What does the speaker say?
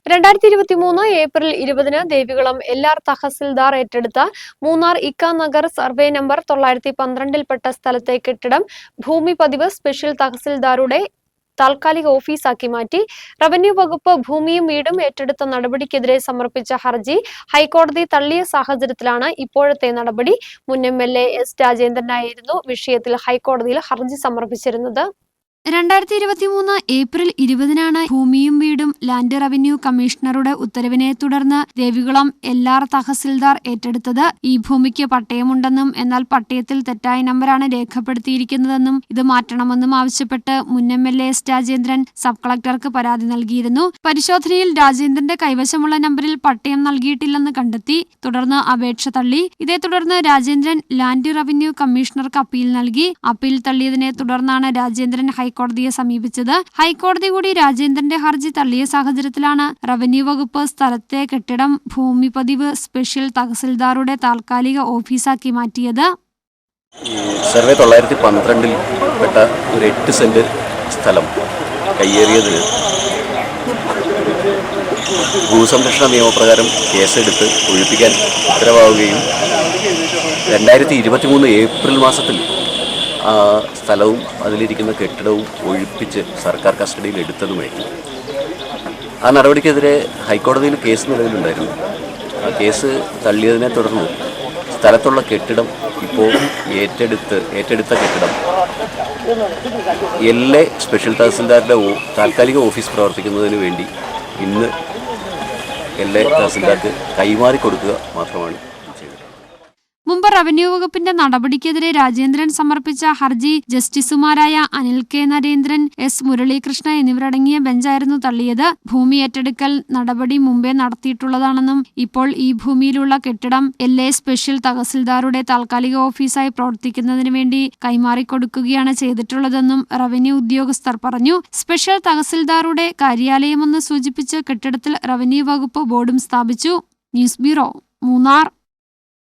2023 April 20 Devikulam LR tahsildar ഏറ്റെടുത്ത മൂന്നാർ ഇക്ക Nagar survey number 912-ൽപ്പെട്ട സ്ഥലത്തെ കെട്ടിടം ഭൂമി പതിവ് സ്പെഷ്യൽ തഹസിൽദാരുടെ താൽക്കാലിക ഓഫീസാക്കി മാറ്റി. റവന്യൂ വകുപ്പ് ഭൂമിയും വീടും ഏറ്റെടുത്ത നടപടിക്കെതിരെ സമർപ്പിച്ച ഹർജി ഹൈക്കോടതി തള്ളിയ സാഹചര്യത്തിലാണ് ഇപ്പോഴത്തെ നടപടി. മുൻ MLA S രാജേന്ദ്രനായിരുന്നു വിഷയത്തിൽ ഹൈക്കോടതിയിൽ ഹർജി സമർപ്പിച്ചിരുന്നത്. 2023 ഏപ്രിൽ 20 ഭൂമിയും വീടും ലാൻഡ് റവന്യൂ കമ്മീഷണറുടെ ഉത്തരവിനെ തുടർന്ന് ദേവികുളം LR തഹസിൽദാർ ഏറ്റെടുത്തത്. ഈ ഭൂമിക്ക് പട്ടയമുണ്ടെന്നും എന്നാൽ പട്ടയത്തിൽ തെറ്റായ നമ്പറാണ് രേഖപ്പെടുത്തിയിരിക്കുന്നതെന്നും ഇത് മാറ്റണമെന്നും ആവശ്യപ്പെട്ട് മുൻ MLA S രാജേന്ദ്രൻ സബ് കളക്ടർക്ക് പരാതി നൽകിയിരുന്നു. പരിശോധനയിൽ രാജേന്ദ്രന്റെ കൈവശമുള്ള നമ്പറിൽ പട്ടയം നൽകിയിട്ടില്ലെന്ന് കണ്ടെത്തി. തുടർന്ന് അപേക്ഷ തള്ളി. ഇതേ തുടർന്ന് രാജേന്ദ്രൻ ലാൻഡ് റവന്യൂ കമ്മീഷണർക്ക് അപ്പീൽ നൽകി. അപ്പീൽ തള്ളിയതിനെ തുടർന്നാണ് രാജേന്ദ്രൻ ഹൈക്കോടതിയെ സമീപിച്ചത്. ഹൈക്കോടതി കൂടി രാജേന്ദ്രന്റെ ഹർജി തള്ളിയ സാഹചര്യത്തിലാണ് റവന്യൂ വകുപ്പ് സ്ഥലത്തെ കെട്ടിടം ഭൂമി പതിവ് സ്പെഷ്യൽ തഹസിൽദാരുടെ താൽക്കാലിക ഓഫീസാക്കി മാറ്റിയത്. സർവേ 912-ൽ പെട്ട ഒരു 8 സെന്റ് സ്ഥലം കയ്യേറിയതിന് ഭൂസംരക്ഷണ നിയമപ്രകാരം കേസെടുത്ത് ഒഴിപ്പിക്കാൻ ഉത്തരവാവുകയും 2023 ഏപ്രിൽ മാസത്തിൽ ആ സ്ഥലവും അതിലിരിക്കുന്ന കെട്ടിടവും ഒഴിപ്പിച്ച് സർക്കാർ കസ്റ്റഡിയിൽ എടുത്തതുമായിരുന്നു. ആ നടപടിക്കെതിരെ ഹൈക്കോടതിയിൽ കേസ് നിലവിലുണ്ടായിരുന്നു. ആ കേസ് തള്ളിയതിനെ തുടർന്ന് സ്ഥലത്തുള്ള കെട്ടിടം ഇപ്പോൾ ഏറ്റെടുത്ത കെട്ടിടം LA സ്പെഷ്യൽ തഹസിൽദാരുടെ താൽക്കാലിക ഓഫീസ് പ്രവർത്തിക്കുന്നതിന് വേണ്ടി ഇന്ന് LA തഹസിൽദാർക്ക് കൈമാറി കൊടുക്കുക മാത്രമാണ് ചെയ്തത്. മുമ്പ് റവന്യൂ വകുപ്പിന്റെ നടപടിക്കെതിരെ രാജേന്ദ്രൻ സമർപ്പിച്ച ഹർജി ജസ്റ്റിസുമാരായ അനിൽ K നരേന്ദ്രൻ, S മുരളീകൃഷ്ണ എന്നിവരടങ്ങിയ ബെഞ്ചായിരുന്നു തള്ളിയത്. ഭൂമി ഏറ്റെടുക്കൽ നടപടി മുമ്പേ നടത്തിയിട്ടുള്ളതാണെന്നും ഇപ്പോൾ ഈ ഭൂമിയിലുള്ള കെട്ടിടം LA സ്പെഷ്യൽ തഹസിൽദാരുടെ താൽക്കാലിക ഓഫീസായി പ്രവർത്തിക്കുന്നതിന് വേണ്ടി കൈമാറിക്കൊടുക്കുകയാണ് ചെയ്തിട്ടുള്ളതെന്നും റവന്യൂ ഉദ്യോഗസ്ഥർ പറഞ്ഞു. സ്പെഷ്യൽ തഹസിൽദാരുടെ കാര്യാലയമെന്ന് സൂചിപ്പിച്ച് കെട്ടിടത്തിൽ റവന്യൂ വകുപ്പ് ബോർഡും സ്ഥാപിച്ചു. News bureau, Munnar.